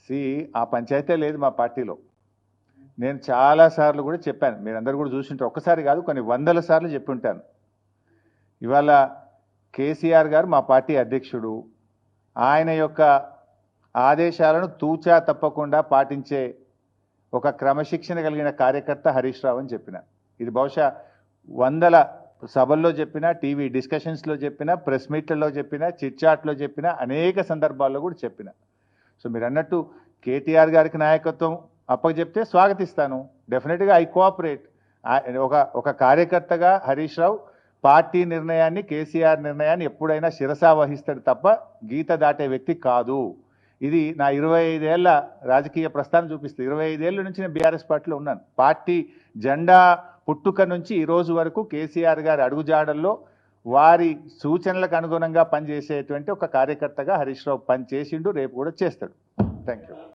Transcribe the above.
C ఆ పంచాయతీ లేదు మా పార్టీలో. నేను చాలాసార్లు కూడా చెప్పాను, మీరందరూ కూడా చూసింటారు. ఒక్కసారి కాదు, కొన్ని వందల సార్లు చెప్పి ఉంటాను. ఇవాళ కేసీఆర్ గారు మా పార్టీ అధ్యక్షుడు. ఆయన యొక్క ఆదేశాలను తూచా తప్పకుండా పాటించే ఒక క్రమశిక్షణ కలిగిన కార్యకర్త హరీష్ రావు అని చెప్పిన. ఇది బహుశా వందల సభల్లో చెప్పిన, టీవీ డిస్కషన్స్లో చెప్పిన, ప్రెస్ మీట్లలో చెప్పిన, చిట్చాట్లో చెప్పిన, అనేక సందర్భాల్లో కూడా చెప్పిన. సో మీరు అన్నట్టు కేటీఆర్ గారికి నాయకత్వం అప్పచెప్తే స్వాగతిస్తాను. డెఫినెట్గా ఐ కోఆపరేట్. ఒక కార్యకర్తగా హరీష్ రావు పార్టీ నిర్ణయాన్ని, కేసీఆర్ నిర్ణయాన్ని ఎప్పుడైనా శిరసా వహిస్తాడు తప్ప గీత దాటే వ్యక్తి కాదు. ఇది నా 25 ఏళ్ల రాజకీయ ప్రస్థానం చూపిస్తుంది. 25 ఏళ్ళ నుంచి నేను బీఆర్ఎస్ పార్టీలో ఉన్నాను. పార్టీ జెండా పుట్టుక నుంచి ఈ రోజు వరకు కేసీఆర్ గారి అడుగుజాడల్లో వారి సూచనలకు అనుగుణంగా పనిచేసేటువంటి ఒక కార్యకర్తగా హరీష్ రావు పనిచేసిండు, రేపు కూడా చేస్తాడు. Thank you.